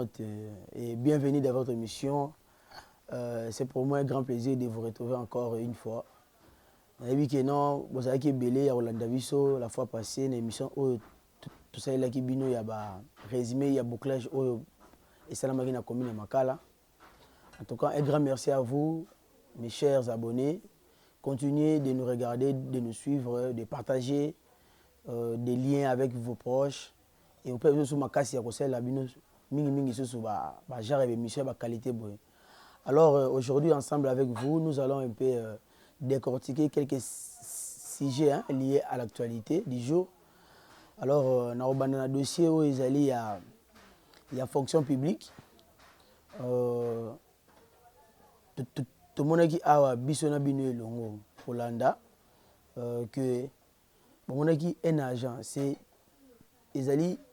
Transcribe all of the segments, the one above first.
internautes et bienvenue dans votre émission. C'est pour moi un grand plaisir de vous retrouver encore une fois. Non, vous savez que Belé à Rolanda Visso la fois passée, une émission où tout ça là qui bino il y a résumé, il y a bouclage et ça la na commune Makala. En tout cas, un grand merci à vous, mes chers abonnés. Continuez de nous regarder, de nous suivre, de partager des liens avec vos proches. Et vous pouvez aussi m'acasser à cause de la bino mingi sur genre émission de qualité. Alors aujourd'hui, ensemble avec vous, nous allons un peu décortiquer quelques sujets liés à l'actualité du jour. Alors, dans le dossier où il y a fonction publique. Tout le monde qui a bisona bino longo Hollanda que bon qui un agent c'est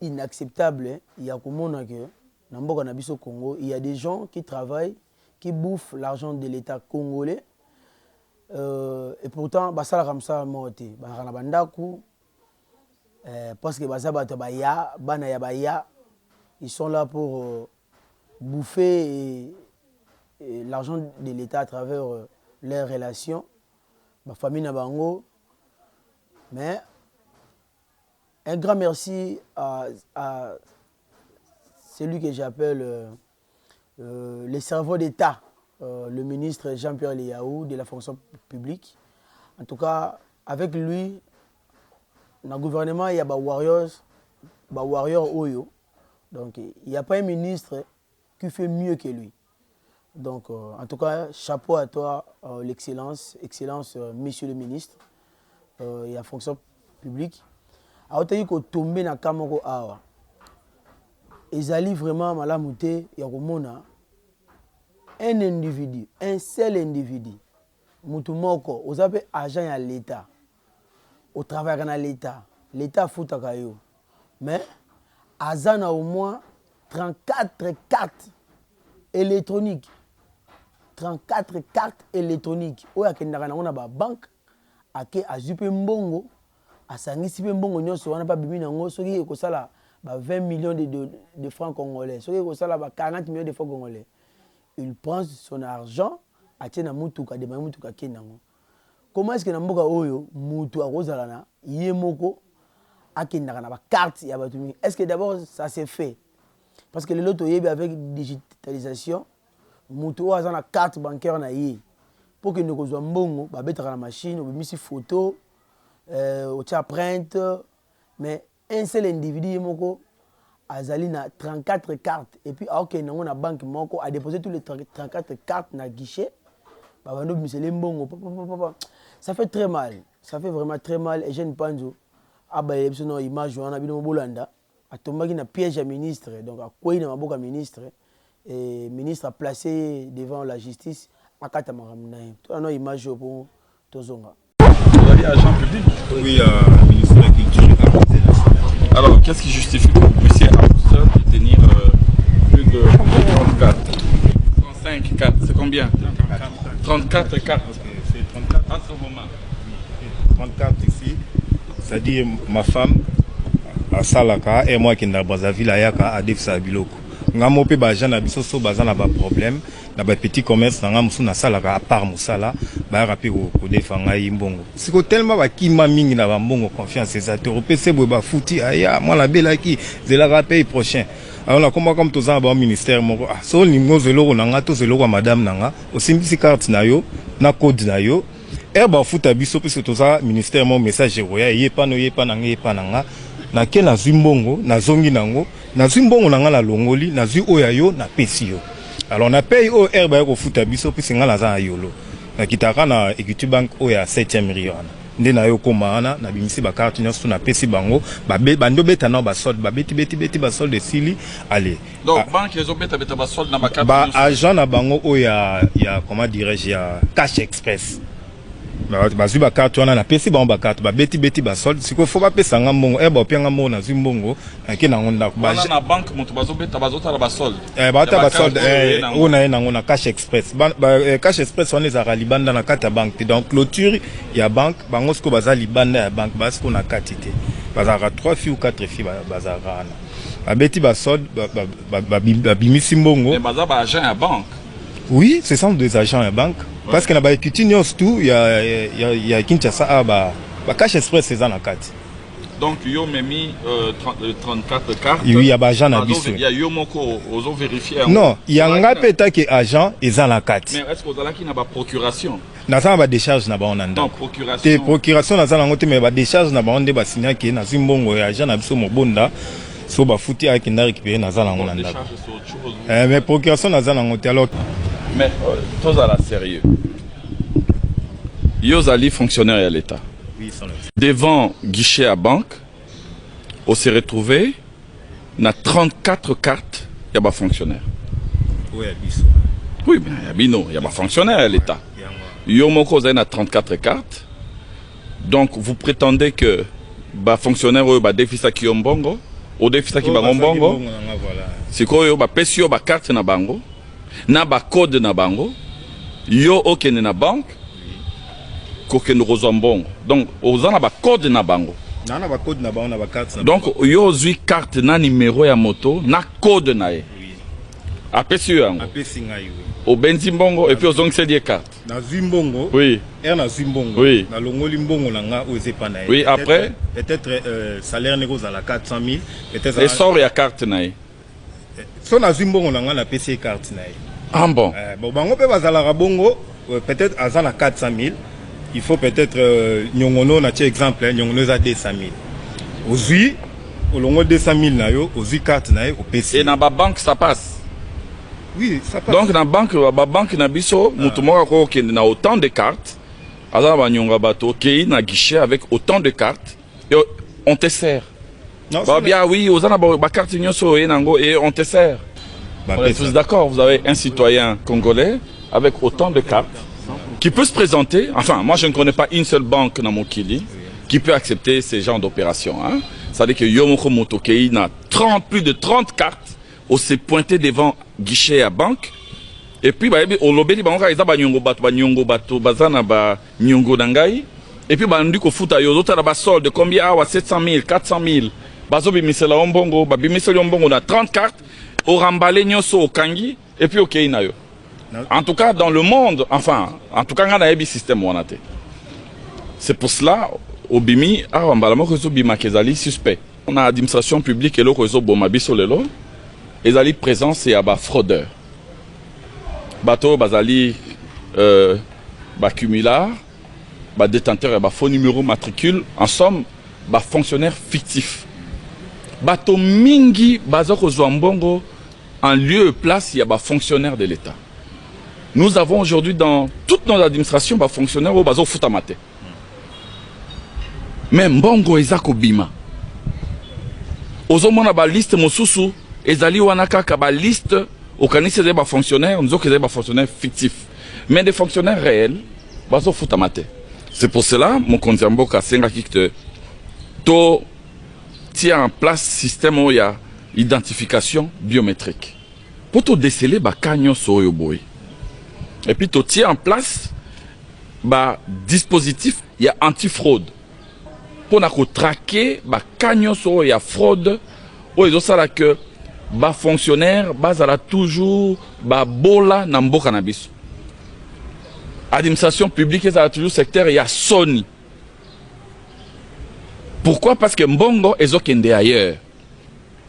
inacceptable. Il y a comme que dans le Congo il y a des gens qui travaillent qui bouffent l'argent de l'État congolais et pourtant basala comme ça monté bana bandaku parce que basaba baya bana ya baya ils sont là pour bouffer l'argent de l'État à travers leurs relations ma famille na bango. Mais un grand merci à celui que j'appelle le cerveau d'État, le ministre Jean-Pierre Liaou de la fonction publique. En tout cas, avec lui, dans le gouvernement, il y a des warriors Oyo. Donc, il n'y a pas un ministre qui fait mieux que lui. Donc, en tout cas, chapeau à toi, l'excellence, monsieur le ministre, et la fonction publique. Alors, tu as dit que tomber dans le Kamoko Awa. Ils allaient vraiment malamouté, il y a un individu, un seul individu. Moutoumoko, vous avez agent à l'État. Au travail dans l'État. L'État fout à Kayo. Mais, Azan a au moins 34 cartes électroniques. 34 cartes électroniques. Où il y a une banque, il y a un mbongo, il y a un mbongo, il y a 20 millions de francs congolais. Il y a 40 millions de francs congolais. Il prend son argent, il y a un comment est-ce que dans mboka oyo mutu akozalana yemoko akendaka na ba carte ya batumi? Est-ce que d'abord ça s'est fait? Parce que le lot avec digitalisation mutu oza na carte bancaire na ye pour que nous kozwa mbongo ba betaka na machine ou misi photo au tia print. Mais un seul individu yemoko azali na 34 cartes et puis OK na na banque moko a déposé tous les 34 cartes na guichet. Ça fait très mal, ça fait vraiment très mal. Et je ne pense pas que une image où on a vu Bolanda a tombé dans piège à ministre, donc à quoi il n'a pas ministre et ministre a placé devant la justice à Katamaramna. Tu as une image pour Tozonga. Vous avez agent public? Oui, ministre de la Culture et de la Santé nationale. Alors, qu'est-ce qui justifie que vous puissiez à vous seul détenir plus de 34 35 cartes? C'est combien? 34 cartes. C'est 34 en ce moment. Oui, 34 ici. C'est-à-dire ma femme à Salaka et moi qui suis dans Brazzaville à Defsa Biloko. Ngamo pe ba jana biso so bazana ba problème na ba petit commerce na ngamusu na Salaka à part musala ba rapi ko defanga yimbongo. Siko tellement ba kima mingi na ba mbongo confiance ces ateuropé c'est ba fouti aya moi la bela qui zela rappel prochain. Alors là comme tous en ministère moko so ningo zelo nanga to zelo kwa madame nanga osimbisi carte na yo na code na yo ba futa biso pe to za ministère mon message roya yepa nanga na ke na zimbongo na zongi nango na zimbongo nanga la longoli na zi oya yo na pesi yo. Alors na paye o ba ko futa biso pe singa na za yolo na kitaka na Equity Bank oya 7e million nde na yo komana na bimisi ba carte nyonso na pesi bango bando beta na ba solde ba beti ba solde sili allez. Donc banque les beta ba solde na ba carte ba agent na bango oya ya comment dirais-je ya Cash Express. Bazu ba carte wana na pesi bango ba carte ba beti ba solde siko faut ba pesa nga mbongo ba pianga mbongo na zimbongo ke na ngonda ba na banque moto bazo beta bazota ba solde ba ta ba solde ona ena ngona Cash Express Cash Express wana za libanda na kata banque donc clôture ya banque bango siko baza libanda ya banque basko na katité bazara 3 filles ou 4 filles bazara. Abeti basod babimisi mbongo. Mais baza ba agent à banque. Oui, ce sont des agents à banque. Ouais. Parce que na ba étudiants tout, il y a Kinshasa ba cash express c'est dans la carte. Donc yo memi 34 cartes. Oui, il y a ba agent na biso. Il y a yo moko ozo vérifier. Non, il y a un peta qui agent et dans la carte. Mais est-ce que vous avez qui na ba procuration? Na ça ba décharge na ba onanda. Non, procuration. Te procuration na ça ngote mais ba décharge na ba onde ba signer ki na zimbongo ya agent na biso mobonda. So ba fouti avec na récupérer na ça ngona nda. Mais procuration na ça ngote alors. Mais tous à la sérieux. Yo ali fonctionnaire à l'État. Oui, devant guichet à banque, on s'est retrouvé na 34 cartes, il y a pas fonctionnaire. Oui, mais il y a pas fonctionnaire à l'État. Yo moko na 34 cartes. Donc vous prétendez que ba fonctionnaire ba défisa ki yombongo, au défisa ki bango. C'est quoi yo ba pesio ba carte na bango, na ba code na bango. Yo okene na banque. Donc, aux en a ba code na bango. Donc, yo zui carte na numéro ya moto, na code na e. Après sur yango. Au benzimbongo et puis aux ongles c'est des cartes. Na zimbongo. Oui. Na zimbongo. Oui. Na longoli mbongo na nga ose pana. Oui, après. Peut-être salaire négo à la 400 000. Peut-être. Et sort ya carte na e. So na zimbongo na nga na PC carte na e. Ah bon. Bon bango pe bazala rabongo peut-être à la 400 000. Il faut peut-être nyongono na exemple nyongono za 200 000. Aujourd'hui, au longo 200 000 na yo, aujourd'hui carte na yo au PC. Et dans la banque ça passe. Oui, ça passe. Donc dans la banque na biso, mutu moko ko na autant de cartes. Azana ba nyonga bato ki na guichet avec autant de cartes et on te sert. Non, bah bien oui, ozana ba carte nyonso e nango et on te sert. On est tous d'accord, vous avez un citoyen congolais avec autant de cartes qui peut se présenter, enfin, moi je ne connais pas une seule banque dans mon Kili qui peut accepter ces genres d'opérations. Hein. Ça veut dire que Yomoko Motokei a plus de 30 cartes, on s'est pointé devant guichet à banque, et puis, on l'a dit, on a nyongo bato, bazana ba nyongo dangai, et puis, on dit qu'on fout à yozo, on a solde, combien, 700 000, 400 000, bazo bimisela ombongo, bimisela ombongo, on a 30 cartes, on remballé nyoso au kangi, et puis, ok, na yo. En tout cas, dans le monde, enfin, en tout cas, on a un système. C'est pour cela, au Bimi, on a suspect. On a l'administration publique et le réseau Bomabi Solelo, et ils présents, c'est à fraudeur. Bateau, bazali, cumular, détenteur, faux numéro matricule, en somme, fonctionnaire fictif. Bateau mingi, bazoko Zouambongo, en lieu et place, il y a fonctionnaire de l'État. Nous avons aujourd'hui dans toutes nos administrations des fonctionnaires au bazo futamate. Mais mbongo ezako bima. Ozomona ba liste mosusu ezali wanaka ka ba liste au kanisi des fonctionnaires, nous avons des fonctionnaires fictifs. Mais des fonctionnaires réels bazo futamate. C'est pour cela mon konzambo ka senga kikte to tient en place système où il y a identification biométrique. Pour to déceler ba kanyo soyo boy. Et puis, tu tiens en place dispositif, il y a anti-fraude. Pour traquer, il y a fraude. Ils ont ça que fonctionnaire, toujours bola nambo cannabis. Administration publique, il y a toujours secteur, il y a Sony. Pourquoi? Parce que Mbongo, ils ont kende ailleurs.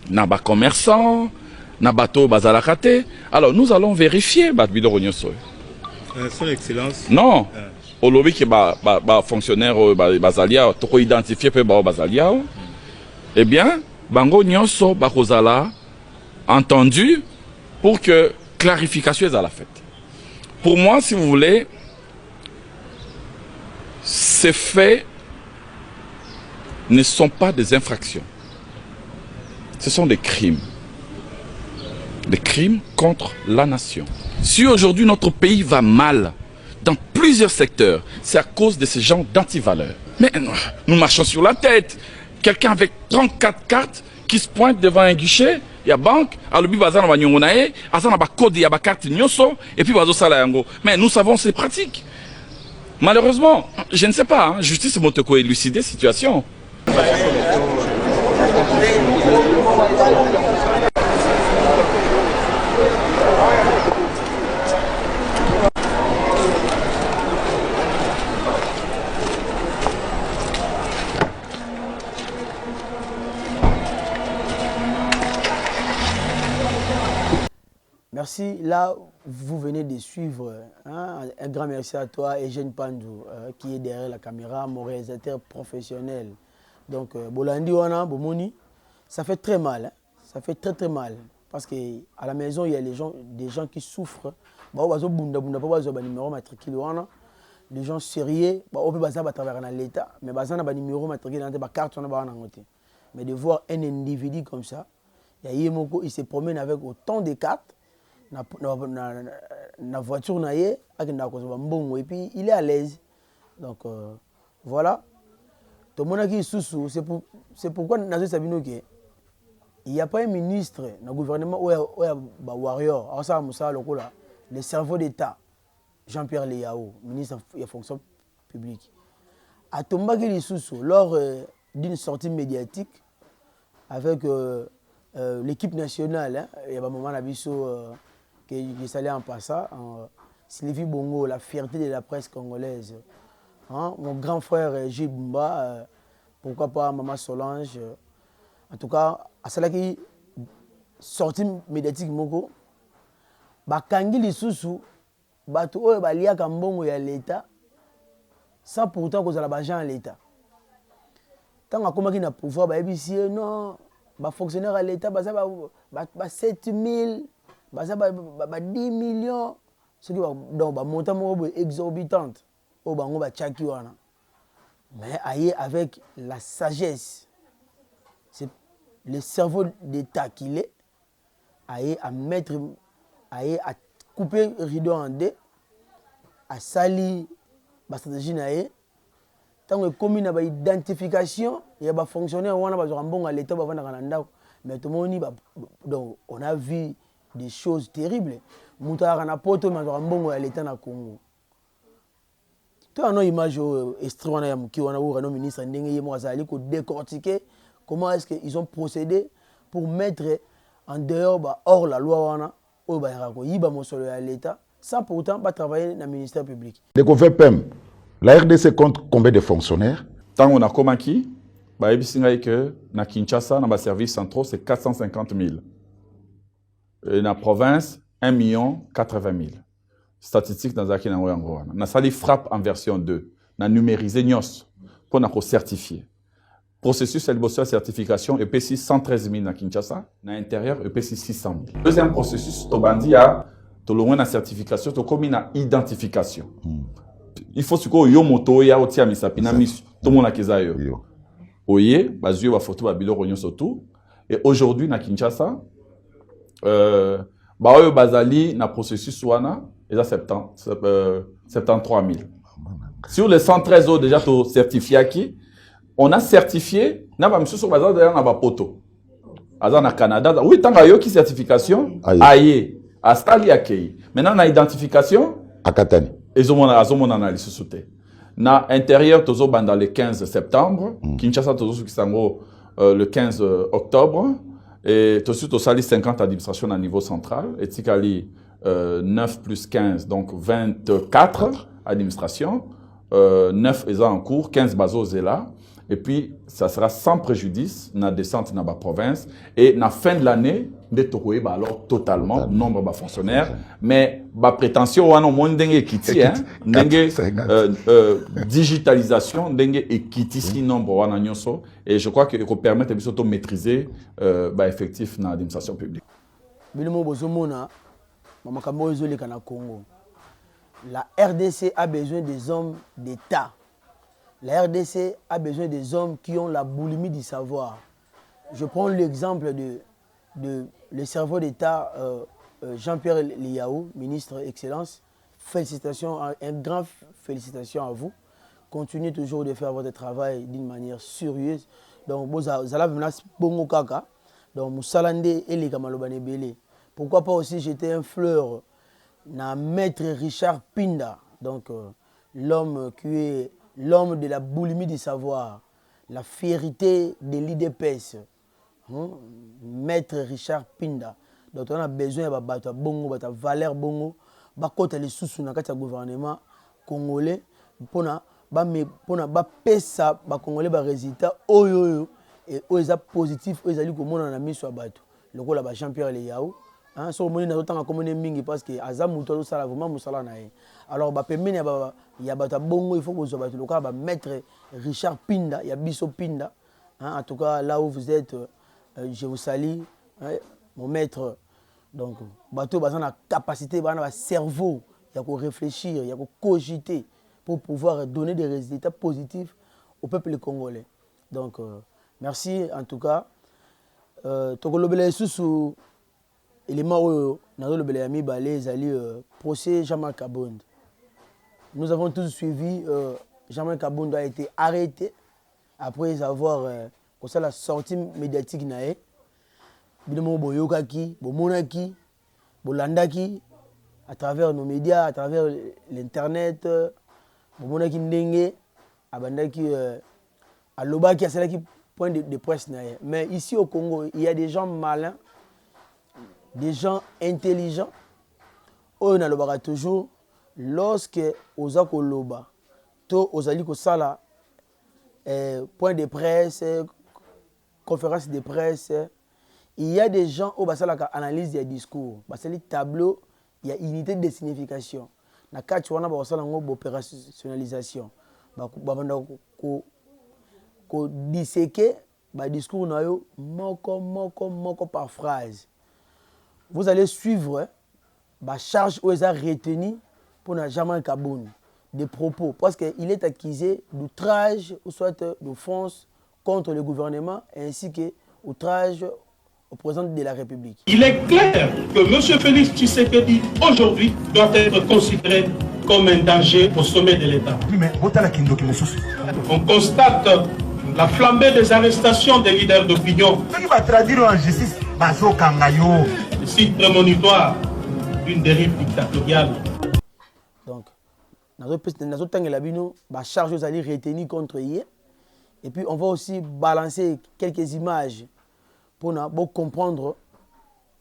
Naba commerçant, nabato bazalakate. Alors, nous allons vérifier, Son Excellence. Non. Au lobby qui est fonctionnaire basalia, toko identifié pe basalia. Eh bien, bango nyonso bakozala entendu pour que clarification soit la fête. Pour moi, si vous voulez, ces faits ne sont pas des infractions. Ce sont des crimes. Des crimes contre la nation. Si aujourd'hui notre pays va mal dans plusieurs secteurs, c'est à cause de ces gens d'antivaleurs. Mais nous marchons sur la tête. Quelqu'un avec 34 cartes qui se pointe devant un guichet, il y a banque, et mais nous savons ces pratiques. Malheureusement, je ne sais pas, hein, justice motoko élucider situation. Merci. Là, vous venez de suivre. Hein, un grand merci à toi, Eugène Pandou, qui est derrière la caméra, mon réalisateur professionnel. Donc, Bolandi Wana, Bomoni, ça fait très mal. Hein, ça fait très très mal. Parce qu'à la maison, il y a des gens qui souffrent. Les gens sérieux, on peut travailler dans l'État, mais on a numéro matriculé dans des cartes. Mais de voir un individu comme ça, il se promène avec autant de cartes. Na voiture et puis il est à l'aise. Donc voilà. Tout le monde qui est sous, c'est pourquoi Nazo Sabino il n'y a pas un ministre dans le gouvernement où il y a un warrior, le cerveau d'État, Jean-Pierre Léao, ministre de la fonction publique. À Tomba qui est sous, lors d'une sortie médiatique avec l'équipe nationale, il y a un moment que je salue en passant, Sylvie Bongo, la fierté de la presse congolaise. Hein? Mon grand frère Gilles Bumba, pourquoi pas Maman Solange. En tout cas, à celle qui sorti médiatique, Bakangi Lisusu, Bato Oyo Balia Kambongo ya l'État, sans pourtant que ça la à l'État. Tant qu'on a pouvoir, non, fonctionnaire à l'État, 7 000. 10 millions, ce qui va monter exorbitante. Mais avec la sagesse, c'est le cerveau d'État qu'il est, à mettre, à couper le rideau en deux, à salir la stratégie. Tant que comme il y a une identification, il y a des fonctionnaires qui ont à l'État, mais tout le monde, donc on a vu des choses terribles. Moutara na poto mazora mbongo ya l'État na Congo. Tu as une image extraordinaire ya muki wana ou no ministre ndenge yemo azali ko décortiquer comment est-ce qu'ils ont procédé pour mettre en dehors hors la loi wana o ba yako yiba mosolo ya l'État sans pourtant pas travailler dans le ministère public. Le gouvernement la RDC compte combien de fonctionnaires? Tant on a komaki ba ebisinga que na Kinshasa na ba services centraux c'est 450 000. Et dans la province, 1 080 000. Statistique dans la Kinangoyango. On a sali frappe en version 2. On a numérisé NIOS pour nous certifier. Processus de certification EPC 113 000 dans Kinshasa. Dans l'intérieur, EPC 600 000. Deuxième processus, Tobandi a la certification, to comme une identification. Il faut que yo moto ya otia misapina mis tout le monde a kezayo. Oye, bazio ba photo ba bilo ronyo surtout. Et aujourd'hui na Kinshasa, Baoyo Bazali na processus wana et 73 000. Sur les 113 autres déjà certifiés qui on a certifié na ba monsieur sur bazali d'ailleurs na ba poto. Azan na Canada, oui tant yo qui certification aye à Stali akei. Maintenant na identification à Katani. Ezomona analyse soute. Na intérieur tozo banda le 15 septembre, Kinshasa tozo kisango le 15 octobre. Et tout de suite, au sali 50 administrations à niveau central, et Tikali 9 plus 15, donc 24 administrations, 9 est en cours, 15 basos est là, et puis ça sera sans préjudice, na descente dans la province, et na fin de l'année, de alors totalement, nombre de fonctionnaires, mais la prétention, on a moins d'équité, digitalisation, d'équité, si nombre, on a et je crois que ça permet de maîtriser l'effectif dans l'administration publique. La RDC a besoin des hommes d'État. La RDC a besoin des hommes qui ont la boulimie du savoir. Je prends l'exemple de le cerveau d'État Jean-Pierre Léao, ministre Excellence. Félicitations, un grand félicitations à vous. Continuez toujours de faire votre travail d'une manière sérieuse. Donc, vous allez venir bon kaka. Donc, Moussalande et les Kamalobane Belé. Pourquoi pas aussi jeter un fleur na maître Richard Pinda. Donc, l'homme qui est l'homme de la boulimie du savoir, la fierté de l'IDPS. Maître Richard Pinda. Donc, on a besoin de battre bongo, battre valeur bongo, battre les sous dans le gouvernement congolais pour pesa ba congolais ba résultat oyo et oyo positif oyo zali ko mona na miso bato. Le ko la ba Jean-Pierre Léao hein so moni na tanga comme mingi parce que azamuto ça vraiment musala na ye alors ba pembeni ya ba bongo il faut que zo ba loka ba maître Richard Pinda ya biso Pinda hein en tout cas là où vous êtes je vous salue hein, mon maître donc bateau bazana la capacité bana cerveau il y a qu'on réfléchir il y a qu'on cogiter pour pouvoir donner des résultats positifs au peuple congolais donc merci en tout cas tokolobela sous élément où nazolobela ya mibale ezali procès Jean-Marc Kabonde. Nous avons tous suivi Jean-Marc Kabonde a été arrêté après avoir la sortie médiatique nae binomo boyokaki bomonaki bolandaki à travers nos médias à travers l'internet bomonaki ndenge abandaki alobaki asalaki point de presse nae mais ici au Congo il y a des gens malins des gens intelligents oyo nalobaka toujours lorsque oza koloba to ozali kosala point de presse conférence de presse il y a des gens au basalaka analyse des discours basali tableau il y a unité de signification na kati wana basala ngo opérationnalisation bavanda ko disséquer ba discours na yo moko par phrase. Vous allez suivre la charge où ils ont retenu pour Jean-Marc Kabonde des propos parce qu'il est accusé d'outrage ou soit d'offense contre le gouvernement ainsi que outrage au président de la République. Il est clair que M. Félix Tshisekedi aujourd'hui doit être considéré comme un danger au sommet de l'État. On constate la flambée des arrestations des leaders d'opinion. Ce qui va traduire en justice, le site prémonitoire d'une dérive dictatoriale. Donc, nous avons charge aux alliés retenus contre hier. Et puis, on va aussi balancer quelques images pour comprendre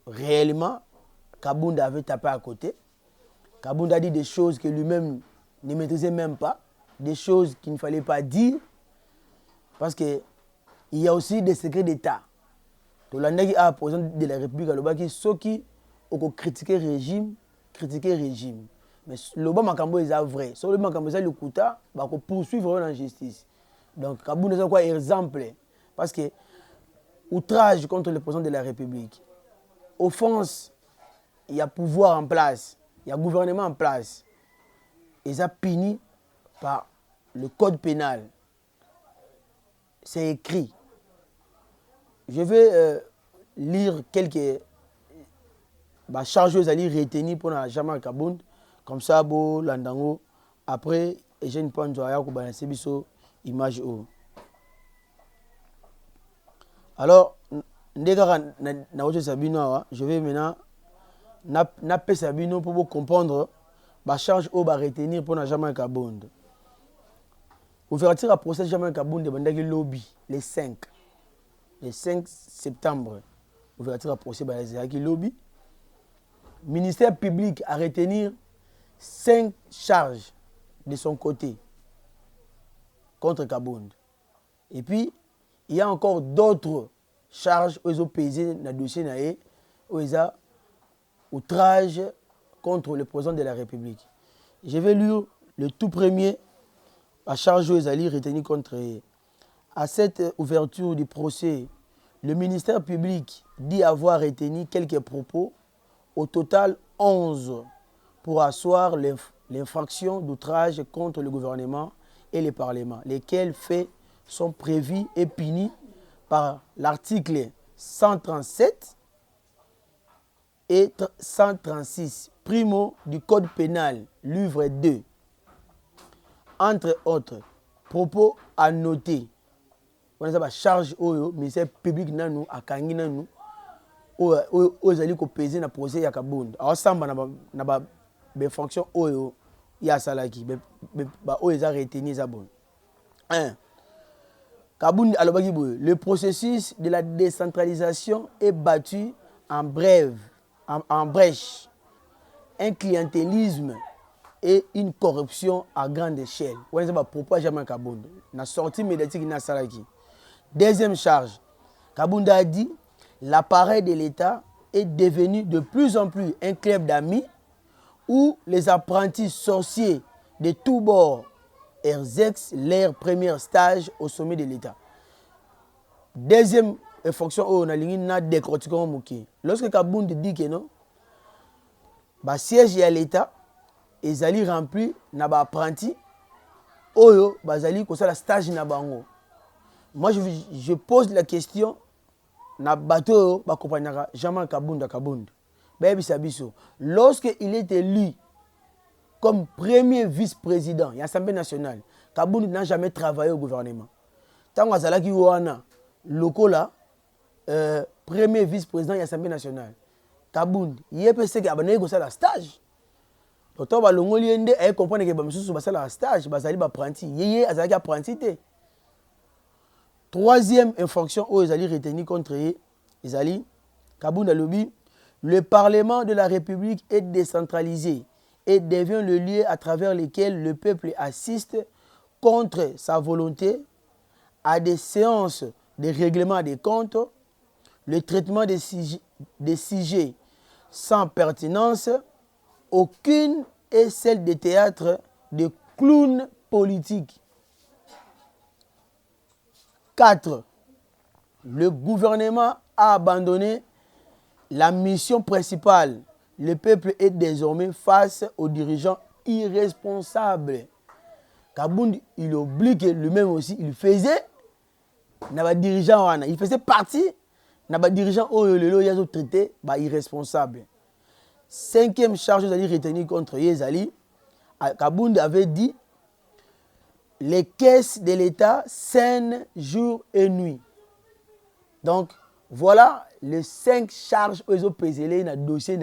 réellement Kabonde avait tapé à côté. Kabonde a dit des choses que lui-même ne maîtrisait même pas, des choses qu'il ne fallait pas dire, parce qu'il y a aussi des secrets d'État. Tolandaki a président de la République alobaki soki oko critiquer régime. Mais le bon makambo est vrai. Sur le makambo ça le kuta ba ko poursuivre en justice. Donc Kabonde c'est quoi exemple parce que outrage contre le président de la République. Offense, il y a pouvoir en place, il y a gouvernement en place. Et ça puni par le code pénal. C'est écrit. Je vais lire quelques charges à lire retenues pour Jean-Marc Kabonde. Comme ça, bo landango. Après, j'ai une point de balancer biso image. Alors, je vais maintenant napper Sabino pour comprendre la charge au retenir pour Jean-Marc Kabonde. Ouverture à procès Jean-Marc Kabonde de lobby le 5 septembre. Ouverture à procès de lobby. Ministère public a retenir 5 charges de son côté contre Kabonde. Et puis, il y a encore d'autres charges où ils ont pesé dans le dossier, où ils ont outrage contre le président de la République. Je vais lire le tout premier, la charge où ils ont retenu contre eux. À cette ouverture du procès, le ministère public dit avoir retenu quelques propos, au total 11, pour asseoir l'infraction d'outrage contre le gouvernement et le Parlement, lesquels faits sont prévus et punis par l'article 137 et 136 primo du Code pénal, livre 2. Entre autres, propos à noter. On a la charge au ministère public nanou à Kangi nanou aux alliés qui pesé na procès ya Kabonde. Alors samba na ba fonction oyo ya salaki ba oyo za retenu za bon. 1. Kabonde alobaki boye, le processus de la décentralisation est battu en brèche. Un clientélisme et une corruption à grande échelle. On a propos à Jean-Marc Kabonde. Na sortie médiatique na salaki. Deuxième charge. Kabonde a dit l'appareil de l'État est devenu de plus en plus un club d'amis où les apprentis sorciers de tous bords exercent leur premier stage au sommet de l'État. Deuxième fonction, on a décortiqué. Lorsque Kabound dit que non, le siège de l'État est rempli na ba apprenti oyo bazali ko sala stage na bango. Moi je pose la question na bato ba kompanyaka Jean-Marc Kabound. Lorsque il est élu comme premier vice-président de l'Assemblée nationale, Kabound n'a jamais travaillé au gouvernement. Tant azalaki wana lokola premier vice-président de l'Assemblée nationale, Kabound il peut se abonner ko sala stage. Autant ba longoli ende ay comprendre que ba misusu ba sala stage bazali ba apprenti yeye azali apprenti te. Troisième infraction où ils allaient retenir contre Ezali Kabound alobi, le Parlement de la République est décentralisé et devient le lieu à travers lequel le peuple assiste contre sa volonté à des séances de règlement des comptes, le traitement des sujets sans pertinence. Aucune est celle des théâtres de clowns politiques. 4. Le gouvernement a abandonné la mission principale. Le peuple est désormais face aux dirigeants irresponsables. Kabound, il oublie que lui-même aussi, il faisait il faisait partie des dirigeants qui ont traité irresponsables. Cinquième charge de retenir contre Yezali, Kabound avait dit les caisses de l'État saignent jour et nuit. Donc, voilà les 5 charges qu'ils ont pesées dans le dossier.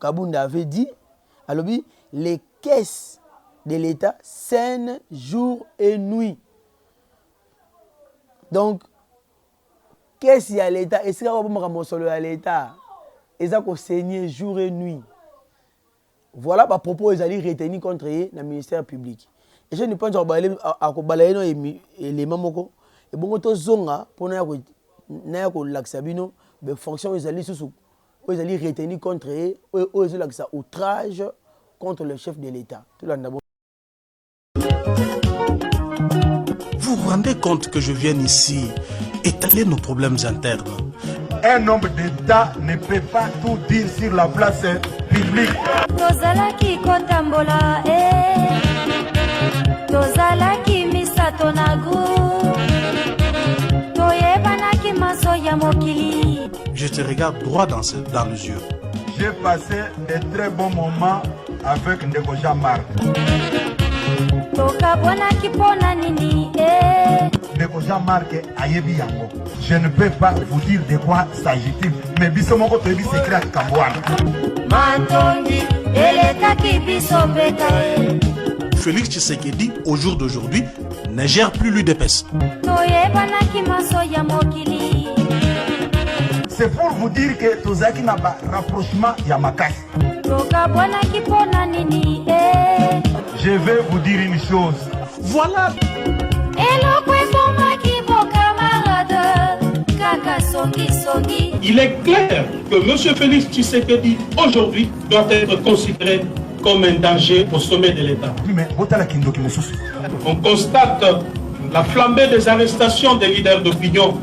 Kabound avait dit les caisses de l'État saignent jour et nuit. Donc, qu'est-ce qu'il y a à l'État? Est-ce qu'il y a à l'État? Ils ont saigné jour et nuit. Voilà les propos qu'ils allaient retenir contre le ministère public. Et je ne pense pas que les éléments et bon to zonga pour na ko laksabino be fonction ils allaient retenir contre eux ils laksa outrage contre le chef de l'État. Vous vous rendez compte que je viens ici étaler nos problèmes internes? Un homme d'État ne peut pas tout dire sur la place publique. Tozalaki kotambola tozalaki misato nagu toyebanaki maso ya mokili. Je te regarde droit dans les yeux. J'ai passé de très bons moments avec Ndeko Jean-Marc. Tokabonaki pona nini Ndeko Jean-Marc ayebi yango. Je ne peux pas vous dire de quoi s'agit-il, mais biso moko toyebi secret Kambouana. Matongi eletaki biso betae. Félix Tshisekedi, au jour d'aujourd'hui, ne gère plus l'UDPS. Toyebanaki maso ya mokili. C'est pour vous dire que tozaki na ba rapprochement ya makasi. Tokabonaki pona nini Je vais vous dire une chose. Voilà. Il est clair que M. Félix Tshisekedi, aujourd'hui, doit être considéré comme un danger au sommet de l'État. On constate la flambée des arrestations des leaders d'opinion.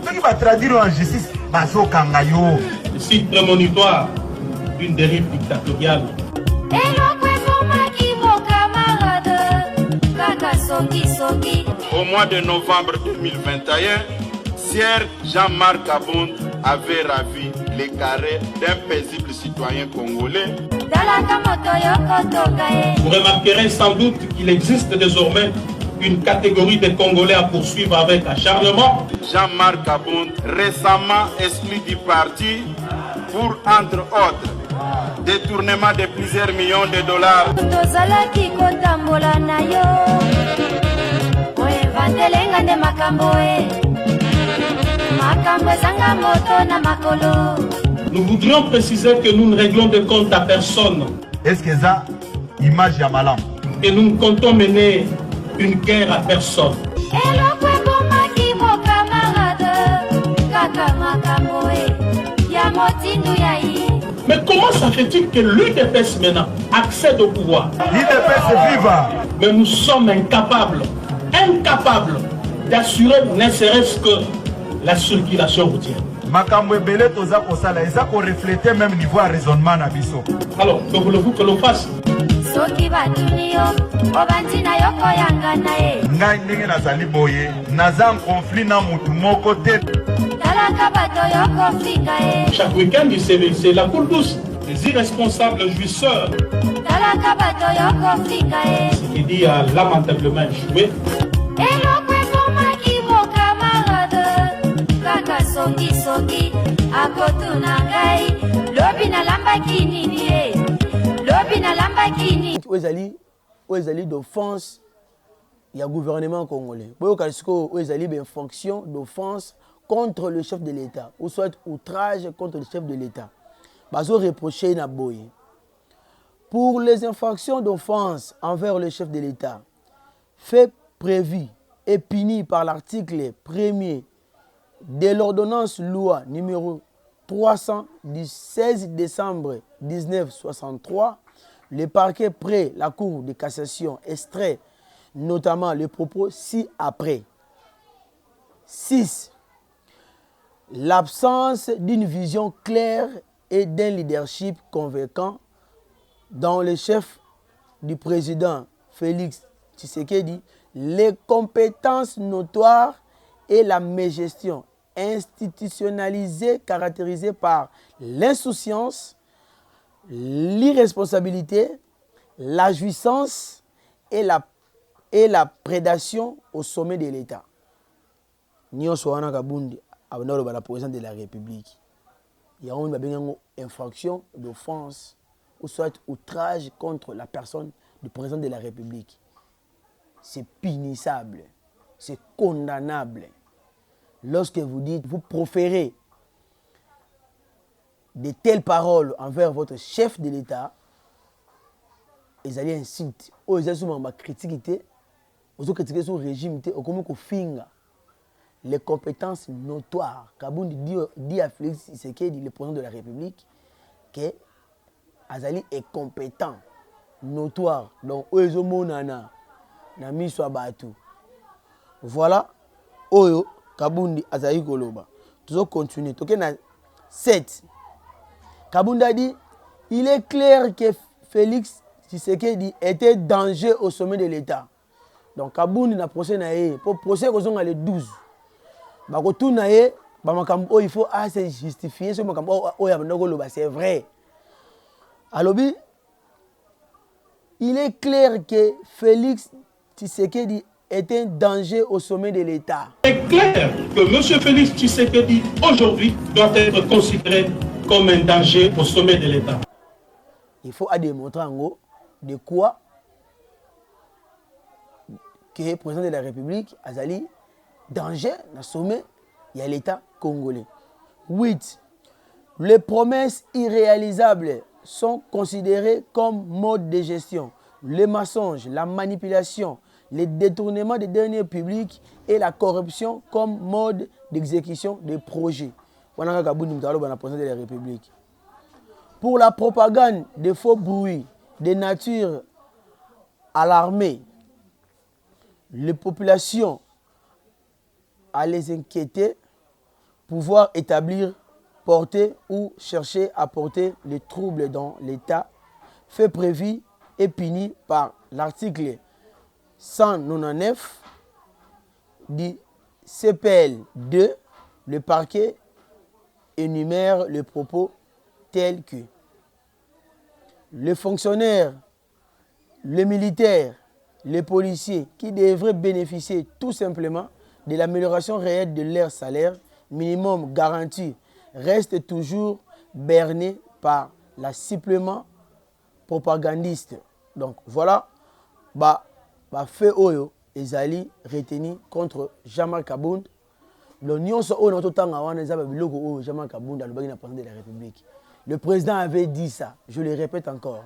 Le site prémonitoire d'une dérive dictatoriale. Au mois de novembre 2021, Sir Jean-Marc Kabound avait ravi les carrés d'un paisible citoyen congolais. Vous remarquerez sans doute qu'il existe désormais une catégorie de Congolais à poursuivre avec acharnement. Jean-Marc Kabound, récemment exclu du parti pour, entre autres, détournement de plusieurs millions de dollars. Nous voudrions préciser que nous ne réglons de compte à personne. Est-ce que ça, image ya malam? Et nous ne comptons mener une guerre à personne. Mais comment ça fait-il que l'UDPS maintenant accède au pouvoir? L'UDPS viva. Mais nous sommes incapables d'assurer ne serait-ce que la circulation routière. Makambo ebele toza kosala eza ko refléter même niveau à raisonnement na biso. Alors, que voulez-vous que l'on fasse? Ngai ndenge nazali boye naza en conflit na mutu moko te. Chaque week-end du CVC, la cour douce, les irresponsables jouisseurs, ce qui dit a lamentablement échoué. Oezali d'offense, il y a gouvernement congolais. Oezali une fonction d'offense contre le chef de l'État, ou soit outrage contre le chef de l'État. Bazo reproché na boye. Pour les infractions d'offense envers le chef de l'État, fait prévu et puni par l'article 1er de l'ordonnance loi numéro 300 du 16 décembre 1963, le parquet près la Cour de cassation extrait notamment les propos ci-après. 6. L'absence d'une vision claire et d'un leadership convaincant dans le chef du président Félix Tshisekedi, les compétences notoires et la mégestion institutionnalisée caractérisée par l'insouciance, l'irresponsabilité, la jouissance et la prédation au sommet de l'État. Nyonso wana kabundi abandalo la président de la République. Il y a une infraction d'offense ou soit outrage contre la personne du président de la République. C'est punissable, c'est condamnable. Lorsque vous dites, vous proférez de telles paroles envers votre chef de l'État, ils allaient insulter. Ils allaient critiquer, ils allaient critiquer son régime, ils allaient les compétences notoires. Kabundi dit à Félix Tshisekedi, le président de la République, que Azali est compétent, notoire. Donc, ils ont mis sur Batu. Voilà. Oyo, Kabundi Azali Koloba. Toujours continuer. Toké na 7. Kabundi a dit, il est clair que Félix Tshisekedi était danger au sommet de l'État. Donc, Kabundi na procès na ye. Pour procès, ils ont le 12. Il faut se justifier. C'est vrai. Alors, il est clair que Félix Tshisekedi est un danger au sommet de l'État. Il est clair que M. Félix Tshisekedi, aujourd'hui, doit être considéré comme un danger au sommet de l'État. Il faut démontrer en gros de quoi que le président de la République Azali danger dans le sommet, il y a l'État congolais. 8. Les promesses irréalisables sont considérées comme mode de gestion. Les mensonges, la manipulation, les détournements des deniers publics et la corruption comme mode d'exécution des projets. Pour la propagande de faux bruits de nature alarmée, les populations à les inquiéter, pouvoir établir, porter ou chercher à porter les troubles dans l'État, fait prévu et puni par l'article 199 du CPL 2. Le parquet énumère les propos tels que les fonctionnaires, les militaires, les policiers qui devraient bénéficier tout simplement de l'amélioration réelle de leur salaire minimum garanti restent toujours bernés par la supplément propagandiste. Donc voilà, fait oyo ezali retenu contre Jean-Marc Kabound. L'Union so oyo totanga wana ezaba biloko oyo Jean-Marc Kabound alobaki na président de la République. Le président avait dit ça, je le répète encore.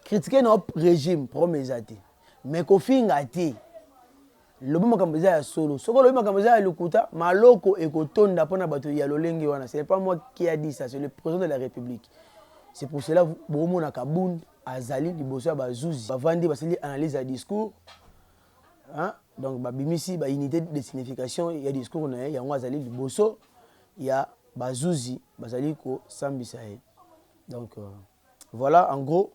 Critiquer notre régime promesate, mais kofinga te. lobi makambo eza ya solo soko lobi makambo eza ya lokuta maloko ekotonda mpona bato ya lolenge wana. Ce n'est pas moi qui a dit ça, c'est le président de la République. C'est pour cela bomona Kabound azali liboso ya bazuzi bavandi basali analyse ya discours, hein? Donc babimisi ba unité de signification ya discours na ye yango azali liboso ya bazuzi bazali ko sambisa ye. Donc voilà en gros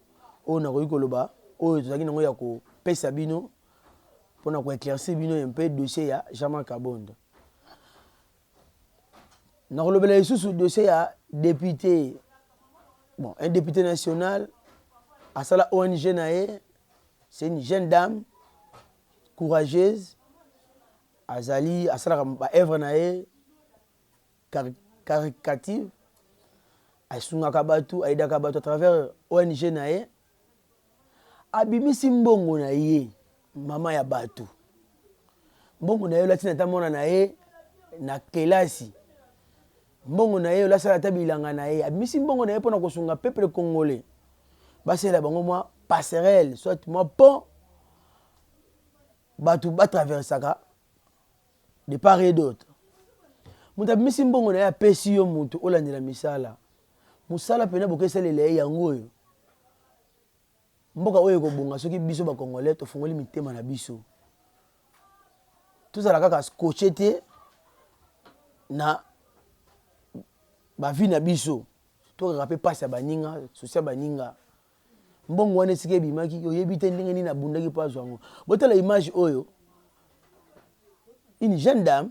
on a koyi koloba oyo tozaki nango ya ko pesa bino pour ko éclaircir bino un peu dossier ya Jean-Marc Kabonde. Na kolobela sous dossier ya député. Bon, un député national à la ONG nae, c'est une jeune dame courageuse. Azali à la œuvre nae caricative. Asunga kabatu, aida kabatu à travers ONG nae. Abimisi mbongo nae, mama ya batu. Mbongo nae lati na tamona nae na kelasi. Mbongo na ye la sala tabilanga na ye abimisi mbongo na ye pona kosunga peuple congolais basela bango moi passerelle soit moi pont batu ba traversaka de part et d'autre muta abimisi mbongo na ye apesi yo mutu olandela misala musala pena bokesalela ye yango oyo mboka oyo kobonga soki biso ba congolais tofungoli mitema na biso tozala kaka scotché te na ba vie na biso to rappeler pas ya baninga sosia baninga mbongo wana sike bimaki oyebi te ndenge nini na bundaki pa zwango botala image oyo une jeune dame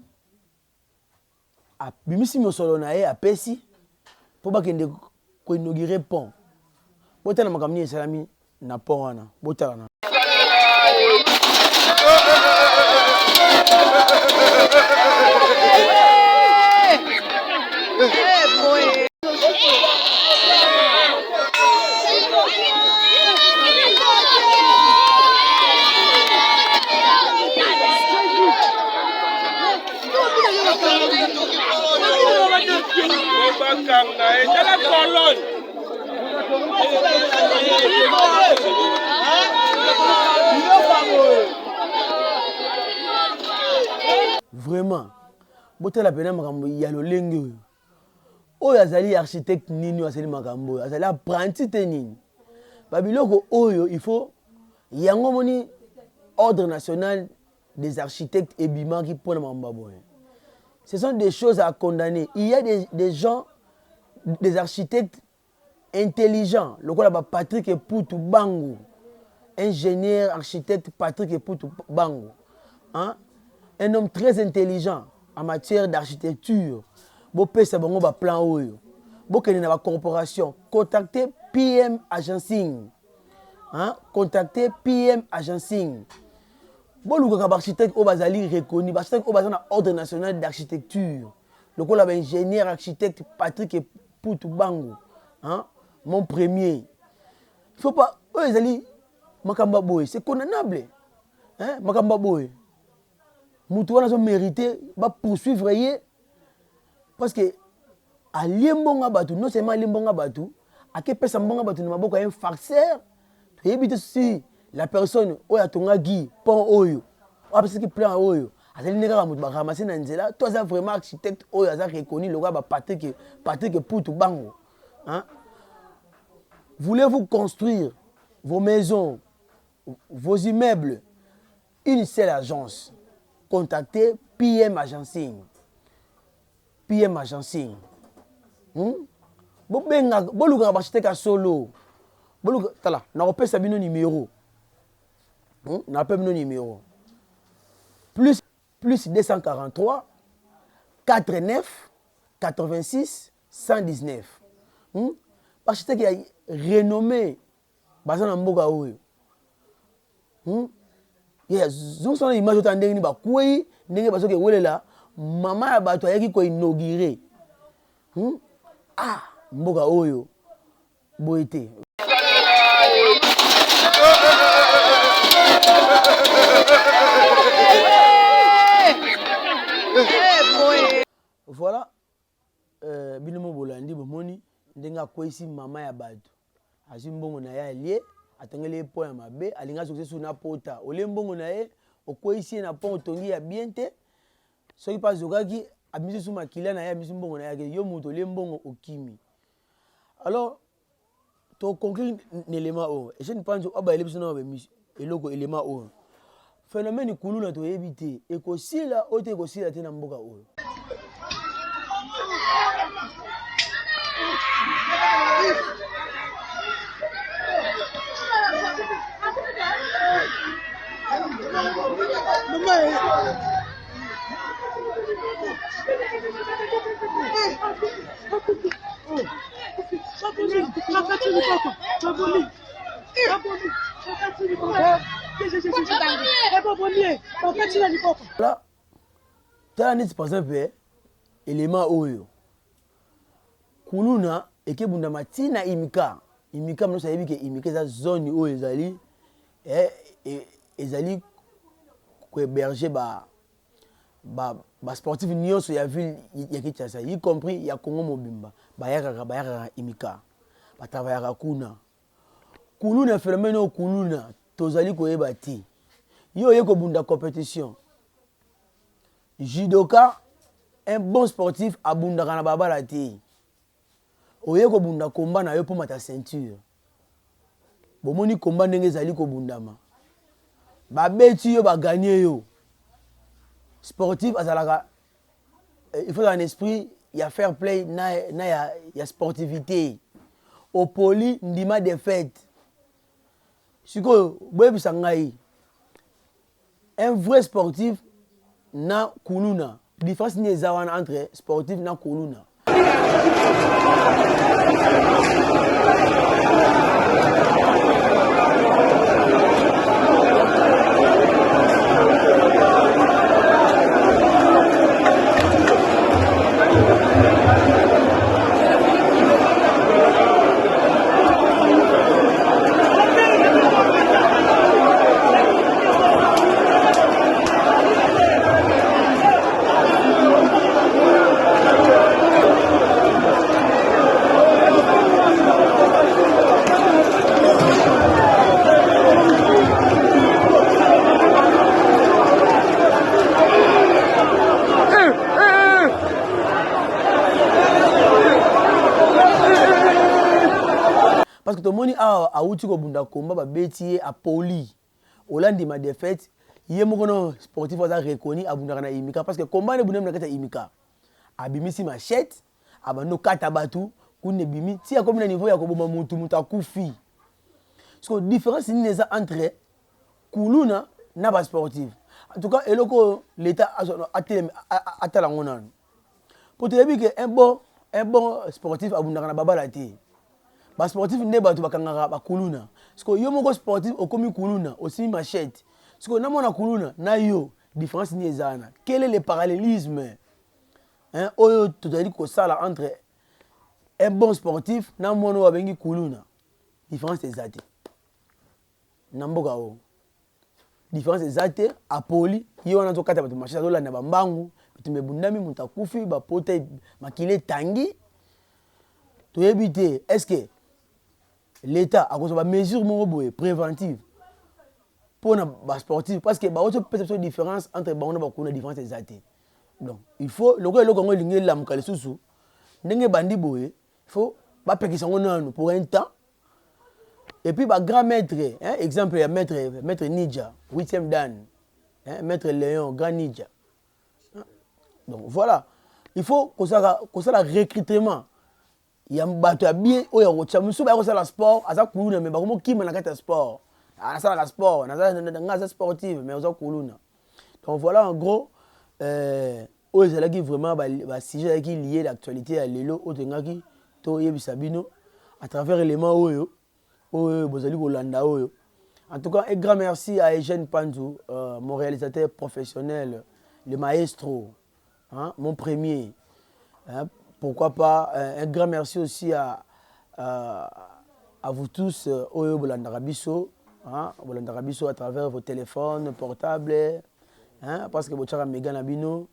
a bimisi mosolo na ye apesi po bakende ko inaugurer pont botala makamni esalami na pont wana botala na vraiment botela pena makambo ya lolenge oyo oyo azali architecte nini azali makambo oyo azali apprenti te nini babiloko oyo il faut yango moni ordre national des architectes ebimaki mpona makambo boye. Ce sont des choses à condamner. Il y a des gens, des architectes intelligents. Le quoi là Patrick Epoutou Bango, ingénieur architecte Patrick Epoutou Bango, hein? Un homme très intelligent en matière d'architecture. Bo pesa bango ba plan oyo. Bo kene na ba corporation, contactez PM Agencing. Hein? Contactez PM Agencing. Bon, le architecte au Bazali reconnu, l'architecte au Bazali ordre national d'architecture. Le quoi ingénieur architecte Patrick Epoutou Bango, hein? Mon premier. Il ne faut pas. Eux, ils allaient Makamba Boy, c'est condamnable. Hein? Makamba Boy. Moutouana ont mérité de poursuivre parce que à Limbonga Batou, non seulement à Limbonga Batou, à quel point Sambonga Batou n'a pas un farceur. Tu évites si la personne oya tonga gi pont oyo parce que plan oyo azali neka mutu ba ramasser na nzela toi ça vraiment architecte oyo aza reconnu le gars Patrick Epoutou Bango, hein? Voulez-vous construire vos maisons, vos immeubles, une seule agence, contactez PM Agencing. PM Agencing. Bobenga boluka architecte solo. Boluka tala na opesa bino numéro. N'a pas mon numéro. Plus 243 49 86 119. Architecte qui a renommé Bazana Mboga Oyo. Zong son image autant ndenge ni ba kuyi ndenge baso ke welela mama ya bato ayaki ko inaugurer. Ah Mboga Oyo boité. Voilà, binomo bolandi bomoni ndenga kwesi mama ya bato azimbongo na ya lié atangeli point ya mabe alinga succès na pota ole mbongo na ye au quoi ici n'a pas autongi à bien te ce qui passe au gars qui a mis sur ma kilana ya mis bon na ya yo muto le mbongo okimi alors to conclure l'élément o et je ne pense pas ba élection na ba mis eloko élément o phénomène kuluna to éviter et ko sila o te ko sila te na mboka o Là, t'as un par exemple élément oyo kuluna eke bunda matina imika mno sayebi ke imika za zone oyo ezali ezali ko héberger ba sportif nyonso ya ville ya Kinshasa y compris ya Congo mobimba bayaka imika ba travaillera kuna kuluna phénomène o kuluna tozali koyeba ti yo yeko bunda compétition judoka un bon sportif abundaka na babala te oyeko bunda combat na yo po mata ceinture bomoni combat ndenge ezali kobundama babeti yo bagagner yo sportif azalaka il faut un esprit ya fair play na ya sportivité au poli ndima défaite siko boyebisa ngai un vrai sportif na kuluna différence ni eza wana entre sportif na kuluna parce que tout le monde a outil ko bunda combat ba betier a poli Hollande ma défaite yé mokono sportif a reconnu abunda na imika parce que combat ne bunda na kata imika abimisi machette abano kata batu kune bimi ti a comme na niveau ya ko boma mutu akufi parce que différence ni neza entre kuluna na ba sportif en tout cas eloko l'état a tala ngonan pour te dire que un bon sportif abunda na babala te ba sportif nde bato bakangaka ba kuluna parce que yo moko sportif okomi kuluna aussi machette parce que na mona kuluna na yo différence ni ezana quel est le parallélisme hein oyo tozali ko sala entre un bon sportif na mona wa bengi kuluna différence ezate na mboka o différence ezate apoli yo wana to kata bato machette to landa ba mbangu bitumbe bundami mutakufi ba pote makile tangi to éviter est-ce que l'État a besoin de mesures préventives pour les sportifs parce que il y a une perception différence entre les sportifs et les différences exactes. Donc, il faut, le Congo est là, il faut pour un temps. Et puis, le grand maître, exemple, il y a maître Nidja, 8e Dan, maître Léon, grand Nidja. Donc, voilà. Il faut que ça le recrutement. Il y a un bateau bien au yarocha musu ba ko sala sport aza kuluna me ba ko kima na kata sport ana sala sport na sportive mais oza kuluna donc voilà en gros aux élèves qui vraiment ba sujet qui lié l'actualité à lelo otengaki to yebisa bino à travers éléments oyo bozali kolanda oyo en tout cas un grand merci à Eugène Panzou mon réalisateur professionnel le maestro hein, mon premier hein, pourquoi pas un grand merci aussi à vous tous Oyo Bolandarabiso à travers vos téléphones portables hein, parce que votre méga nabino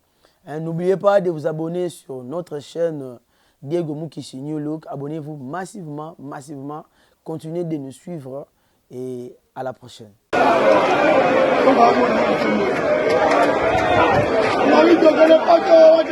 n'oubliez pas de vous abonner sur notre chaîne Diego Mukishi New Look. Abonnez-vous massivement continuez de nous suivre et à la prochaine. Marie, tu connais pas toi,